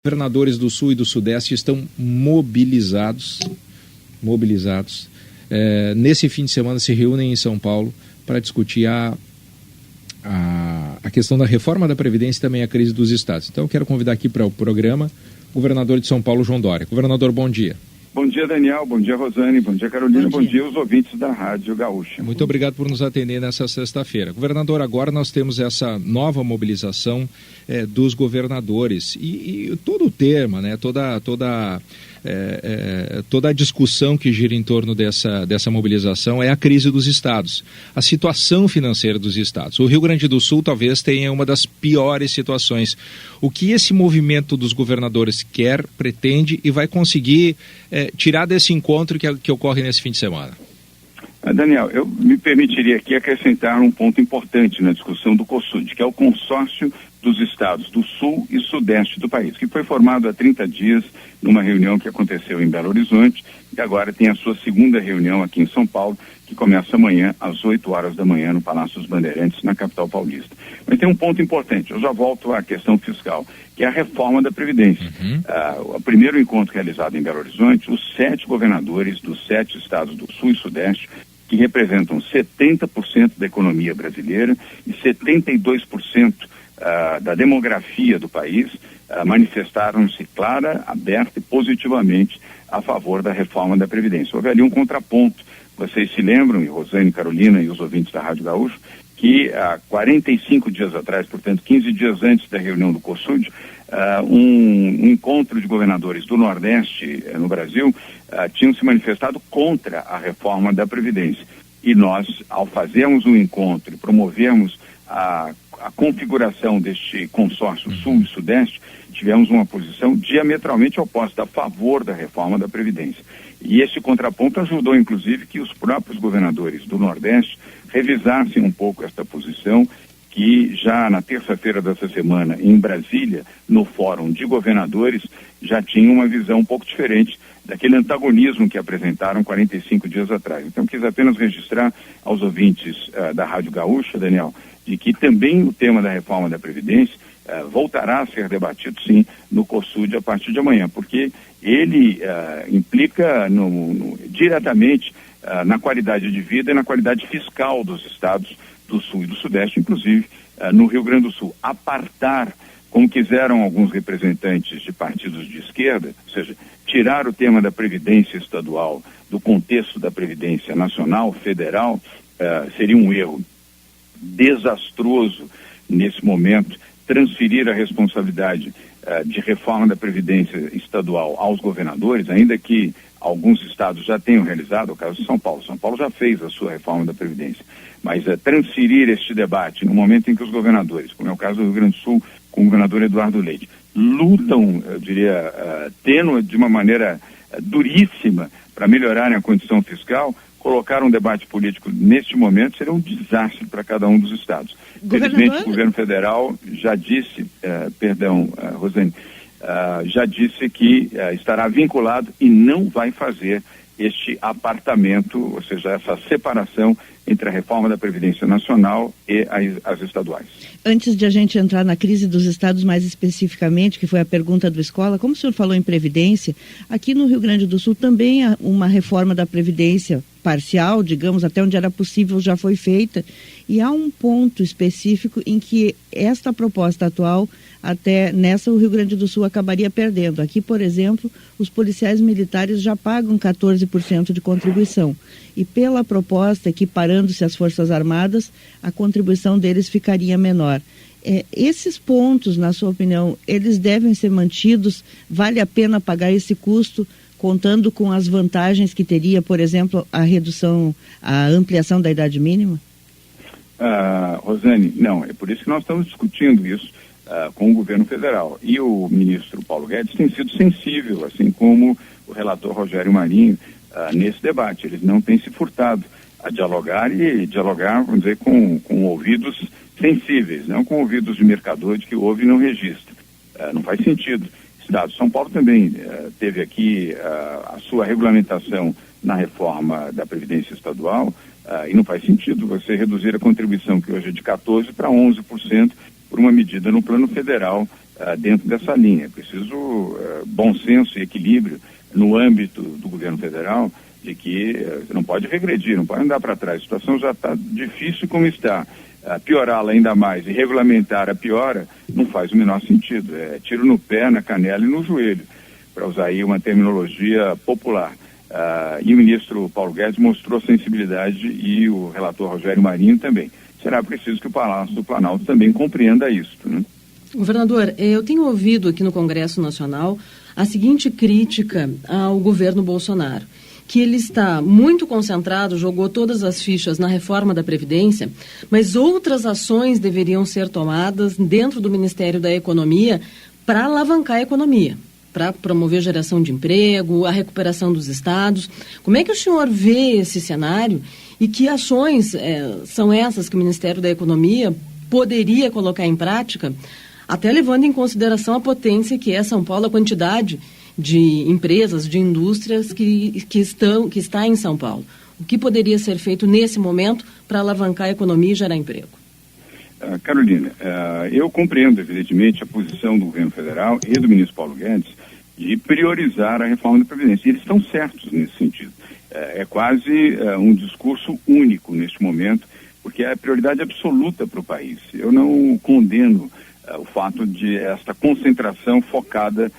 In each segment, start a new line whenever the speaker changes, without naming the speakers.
Governadores do Sul e do Sudeste estão mobilizados. Nesse fim de semana se reúnem em São Paulo para discutir a questão da reforma da Previdência e também a crise dos estados. Então eu quero convidar aqui para o programa o governador de São Paulo, João Dória. Governador, bom dia.
Bom dia, Daniel. Bom dia, Rosane. Bom dia, Carolina. Bom dia aos ouvintes da Rádio Gaúcha.
Muito obrigado por nos atender nessa sexta-feira. Governador, agora nós temos essa nova mobilização dos governadores e todo o tema, né, toda a discussão que gira em torno dessa mobilização é a crise dos estados, a situação financeira dos estados. O Rio Grande do Sul talvez tenha uma das piores situações. O que esse movimento dos governadores quer, pretende e vai conseguir tirar desse encontro que ocorre nesse fim de semana?
Daniel, eu me permitiria aqui acrescentar um ponto importante na discussão do COSUD, que é o consórcio dos estados do Sul e Sudeste do país, que foi formado há 30 dias numa reunião que aconteceu em Belo Horizonte e agora tem a sua segunda reunião aqui em São Paulo, que começa amanhã às 8 horas da manhã no Palácio dos Bandeirantes, na capital paulista. Mas tem um ponto importante, eu já volto à questão fiscal, que é a reforma da Previdência. O primeiro encontro realizado em Belo Horizonte, os 7 governadores dos 7 estados do Sul e Sudeste, que representam 70% da economia brasileira e 72% da demografia do país, manifestaram-se clara, aberta e positivamente a favor da reforma da Previdência. Houve ali um contraponto. Vocês se lembram, e Rosane, Carolina e os ouvintes da Rádio Gaúcho, que há 45 dias atrás, portanto 15 dias antes da reunião do COSUD, um encontro de governadores do Nordeste no Brasil tinham se manifestado contra a reforma da Previdência. E nós, ao fazermos um encontro e promovermos a configuração deste consórcio Sul e Sudeste, tivemos uma posição diametralmente oposta a favor da reforma da Previdência. E esse contraponto ajudou, inclusive, que os próprios governadores do Nordeste revisassem um pouco esta posição, que já na terça-feira dessa semana, em Brasília, no Fórum de Governadores, já tinha uma visão um pouco diferente daquele antagonismo que apresentaram 45 dias atrás. Então, quis apenas registrar aos ouvintes da Rádio Gaúcha, Daniel, de que também o tema da reforma da Previdência voltará a ser debatido, sim, no COSUD a partir de amanhã, porque ele implica diretamente na qualidade de vida e na qualidade fiscal dos estados do Sul e do Sudeste, inclusive no Rio Grande do Sul. Apartar, como quiseram alguns representantes de partidos de esquerda, ou seja, tirar o tema da Previdência estadual do contexto da Previdência nacional, federal, seria um erro desastroso nesse momento. Transferir a responsabilidade de reforma da Previdência estadual aos governadores, ainda que alguns estados já tenham realizado, o caso de São Paulo. São Paulo já fez a sua reforma da Previdência. Mas transferir este debate no momento em que os governadores, como é o caso do Rio Grande do Sul, com o governador Eduardo Leite, lutam, eu diria, tênue de uma maneira duríssima para melhorarem a condição fiscal, colocar um debate político neste momento seria um desastre para cada um dos estados. Felizmente, o governo federal já disse, Rosane, já disse que estará vinculado e não vai fazer este apartamento, ou seja, essa separação entre a reforma da Previdência Nacional e as estaduais.
Antes de a gente entrar na crise dos estados mais especificamente, que foi a pergunta do Escola, como o senhor falou em Previdência, aqui no Rio Grande do Sul também há uma reforma da Previdência parcial, digamos, até onde era possível já foi feita, e há um ponto específico em que esta proposta atual, até nessa o Rio Grande do Sul acabaria perdendo. Aqui, por exemplo, os policiais militares já pagam 14% de contribuição, e pela proposta, equiparando-se às Forças Armadas, a contribuição deles ficaria menor. Esses pontos, na sua opinião, eles devem ser mantidos? Vale a pena pagar esse custo, contando com as vantagens que teria, por exemplo, a ampliação da idade mínima?
Rosane, não, é por isso que nós estamos discutindo isso com o governo federal. E o ministro Paulo Guedes tem sido sensível, assim como o relator Rogério Marinho, nesse debate. Eles não têm se furtado a dialogar e dialogar, vamos dizer, com ouvidos sensíveis, não com ouvidos de mercador de que ouve e não registra. Não faz sentido. Estado. São Paulo também teve aqui a sua regulamentação na reforma da Previdência Estadual e não faz sentido você reduzir a contribuição que hoje é de 14% para 11% por uma medida no plano federal dentro dessa linha. É preciso bom senso e equilíbrio no âmbito do governo federal, de que não pode regredir, não pode andar para trás. A situação já está difícil como está. Piorá-la ainda mais e regulamentar a piora não faz o menor sentido. É tiro no pé, na canela e no joelho, para usar aí uma terminologia popular. E o ministro Paulo Guedes mostrou sensibilidade e o relator Rogério Marinho também. Será preciso que o Palácio do Planalto também compreenda isso, né?
Governador, eu tenho ouvido aqui no Congresso Nacional a seguinte crítica ao governo Bolsonaro, que ele está muito concentrado, jogou todas as fichas na reforma da Previdência, mas outras ações deveriam ser tomadas dentro do Ministério da Economia para alavancar a economia, para promover a geração de emprego, a recuperação dos estados. Como é que o senhor vê esse cenário e que ações são essas que o Ministério da Economia poderia colocar em prática, até levando em consideração a potência que é São Paulo, a quantidade de empresas, de indústrias que está em São Paulo? O que poderia ser feito nesse momento para alavancar a economia e gerar emprego?
Carolina, eu compreendo, evidentemente, a posição do governo federal e do ministro Paulo Guedes de priorizar a reforma da Previdência. E eles estão certos nesse sentido. É quase um discurso único neste momento, porque é a prioridade absoluta para o país. Eu não condeno o fato de esta concentração focada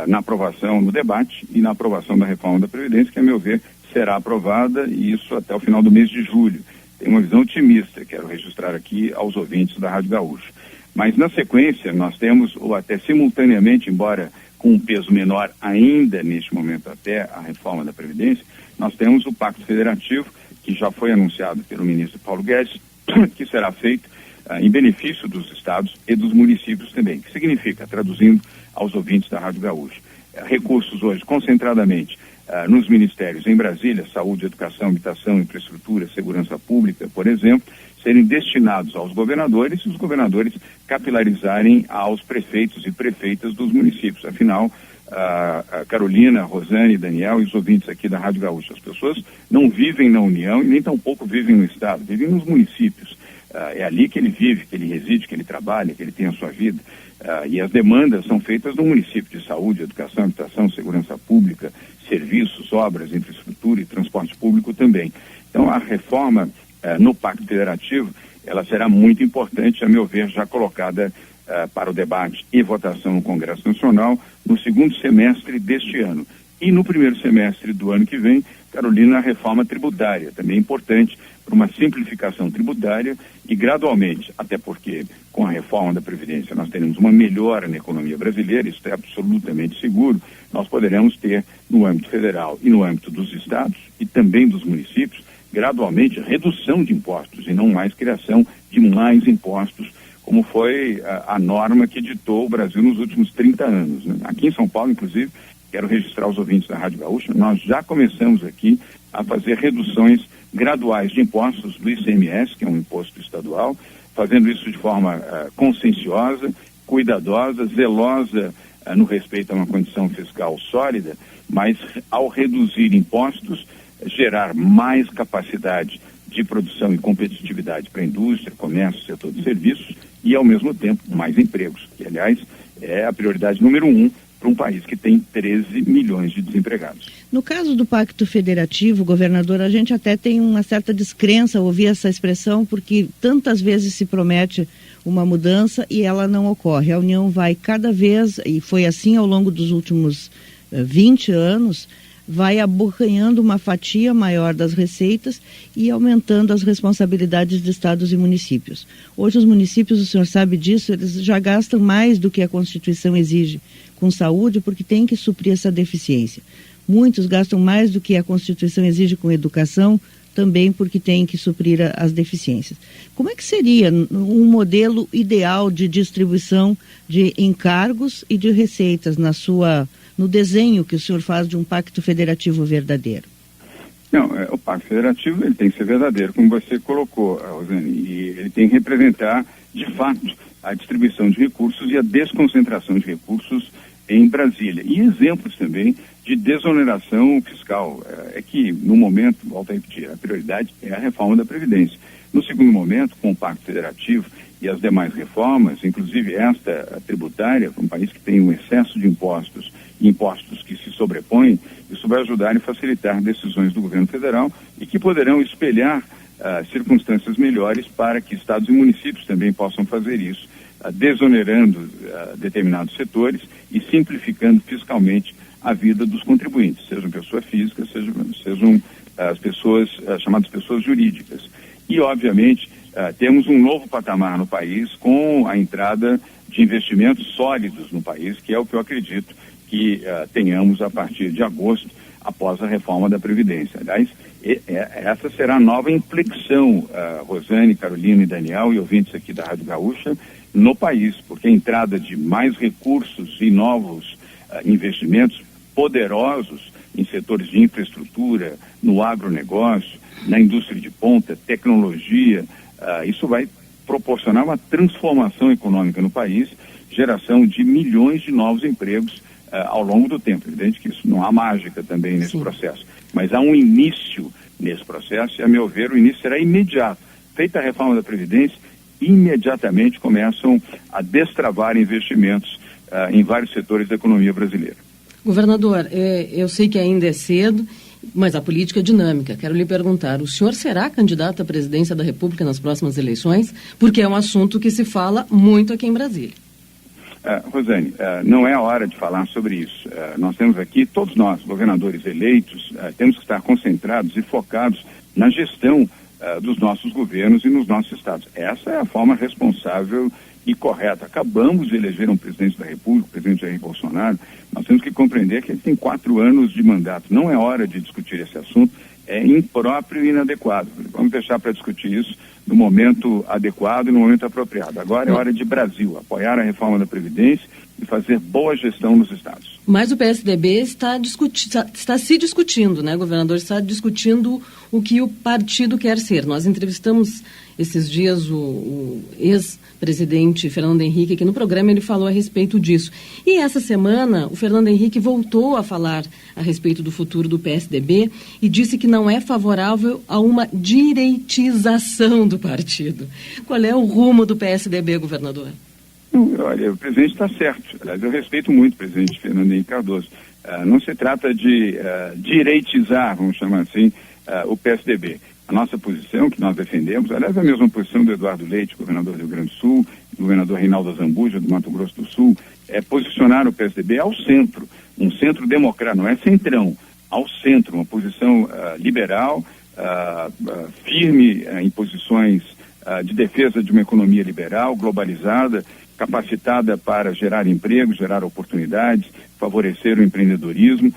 na aprovação, no debate e na aprovação da reforma da Previdência, que, a meu ver, será aprovada, e isso até o final do mês de julho. Tem uma visão otimista, quero registrar aqui aos ouvintes da Rádio Gaúcho. Mas, na sequência, nós temos, ou até simultaneamente, embora com um peso menor ainda neste momento até a reforma da Previdência, nós temos o Pacto Federativo, que já foi anunciado pelo ministro Paulo Guedes, que será feito em benefício dos estados e dos municípios também, que significa, traduzindo aos ouvintes da Rádio Gaúcho, recursos hoje concentradamente nos ministérios em Brasília, saúde, educação, habitação, infraestrutura, segurança pública, por exemplo, serem destinados aos governadores e os governadores capilarizarem aos prefeitos e prefeitas dos municípios. Afinal, a Carolina, a Rosane, Daniel e os ouvintes aqui da Rádio Gaúcha, as pessoas não vivem na União e nem tampouco vivem no Estado, vivem nos municípios. É ali que ele vive, que ele reside, que ele trabalha, que ele tem a sua vida. E as demandas são feitas no município de saúde, educação, habitação, segurança pública, serviços, obras, infraestrutura e transporte público também. Então, a reforma no Pacto Federativo, ela será muito importante, a meu ver, já colocada para o debate e votação no Congresso Nacional no segundo semestre deste ano. E no primeiro semestre do ano que vem, Carolina, a reforma tributária, também importante para uma simplificação tributária e gradualmente, até porque com a reforma da Previdência nós teremos uma melhora na economia brasileira, isso é absolutamente seguro, nós poderemos ter no âmbito federal e no âmbito dos estados e também dos municípios, gradualmente redução de impostos e não mais criação de mais impostos, como foi a norma que ditou o Brasil nos últimos 30 anos, né? Aqui em São Paulo, inclusive, quero registrar os ouvintes da Rádio Gaúcha, nós já começamos aqui a fazer reduções graduais de impostos do ICMS, que é um imposto estadual, fazendo isso de forma conscienciosa, cuidadosa, zelosa no respeito a uma condição fiscal sólida, mas ao reduzir impostos, gerar mais capacidade de produção e competitividade para a indústria, comércio, setor de serviços e, ao mesmo tempo, mais empregos, que, aliás, é a prioridade número 1 para um país que tem 13 milhões de desempregados.
No caso do Pacto Federativo, governador, a gente até tem uma certa descrença ao ouvir essa expressão, porque tantas vezes se promete uma mudança e ela não ocorre. A União vai cada vez, e foi assim ao longo dos últimos 20 anos, vai abocanhando uma fatia maior das receitas e aumentando as responsabilidades de estados e municípios. Hoje os municípios, o senhor sabe disso, eles já gastam mais do que a Constituição exige com saúde, porque tem que suprir essa deficiência. Muitos gastam mais do que a Constituição exige com educação, também porque tem que suprir as deficiências. Como é que seria um modelo ideal de distribuição de encargos e de receitas no desenho que o senhor faz de um pacto federativo verdadeiro?
Não, o pacto federativo ele tem que ser verdadeiro, como você colocou, Rosane, e ele tem que representar, de fato, a distribuição de recursos e a desconcentração de recursos em Brasília. E exemplos também de desoneração fiscal. É que, no momento, volto a repetir, a prioridade é a reforma da Previdência. No segundo momento, com o Pacto Federativo e as demais reformas, inclusive esta tributária, um país que tem um excesso de impostos impostos que se sobrepõem, isso vai ajudar e facilitar decisões do governo federal e que poderão espelhar circunstâncias melhores para que estados e municípios também possam fazer isso, desonerando determinados setores e simplificando fiscalmente a vida dos contribuintes, sejam pessoas físicas, sejam as pessoas, chamadas pessoas jurídicas. E, obviamente, temos um novo patamar no país com a entrada de investimentos sólidos no país, que é o que eu acredito que tenhamos a partir de agosto, após a reforma da Previdência. Aliás, essa será a nova inflexão, Rosane, Carolina e Daniel, e ouvintes aqui da Rádio Gaúcha, no país, porque a entrada de mais recursos e novos investimentos poderosos em setores de infraestrutura, no agronegócio, na indústria de ponta, tecnologia, isso vai proporcionar uma transformação econômica no país, geração de milhões de novos empregos ao longo do tempo. É evidente que isso não há mágica também nesse processo, mas há um início nesse processo e, a meu ver, o início será imediato. Feita a reforma da Previdência, imediatamente começam a destravar investimentos em vários setores da economia brasileira.
Governador, eu sei que ainda é cedo, mas a política é dinâmica. Quero lhe perguntar, o senhor será candidato à presidência da República nas próximas eleições? Porque é um assunto que se fala muito aqui em Brasília.
Rosane, não é a hora de falar sobre isso. Nós temos aqui, todos nós, governadores eleitos, temos que estar concentrados e focados na gestão dos nossos governos e nos nossos estados. Essa é a forma responsável e correta. Acabamos de eleger um presidente da República, o presidente Jair Bolsonaro. Nós temos que compreender que ele tem 4 anos de mandato. Não é hora de discutir esse assunto, é impróprio e inadequado. Vamos deixar para discutir isso no momento adequado e no momento apropriado. Agora é hora de Brasil, apoiar a reforma da Previdência e fazer boa gestão nos estados.
Mas o PSDB está se discutindo, né, governador? Está discutindo o que o partido quer ser. Nós entrevistamos esses dias o ex-presidente Fernando Henrique aqui no programa, ele falou a respeito disso. E essa semana o Fernando Henrique voltou a falar a respeito do futuro do PSDB e disse que não é favorável a uma direitização do partido. Qual é o rumo do PSDB, governador?
Olha, o presidente está certo. Aliás, eu respeito muito o presidente Fernando Henrique Cardoso. Não se trata de direitizar, vamos chamar assim, o PSDB. A nossa posição, que nós defendemos, aliás, a mesma posição do Eduardo Leite, governador do Rio Grande do Sul, do governador Reinaldo Azambuja, do Mato Grosso do Sul, é posicionar o PSDB ao centro, um centro democrático, não é centrão, ao centro, uma posição liberal, firme em posições de defesa de uma economia liberal, globalizada, capacitada para gerar emprego, gerar oportunidades, favorecer o empreendedorismo,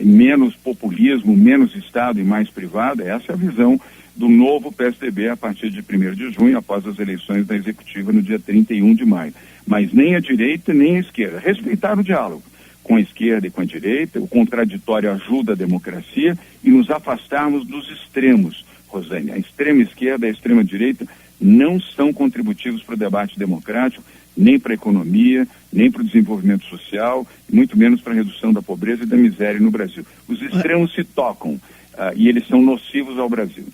menos populismo, menos Estado e mais privado. Essa é a visão do novo PSDB a partir de 1º de junho, após as eleições da Executiva no dia 31 de maio. Mas nem a direita nem a esquerda. Respeitar o diálogo com a esquerda e com a direita, o contraditório ajuda a democracia e nos afastarmos dos extremos, Rosane. A extrema esquerda e a extrema direita não são contributivos para o debate democrático, nem para a economia, nem para o desenvolvimento social, muito menos para a redução da pobreza e da miséria no Brasil. Os extremos se tocam e eles são nocivos ao Brasil.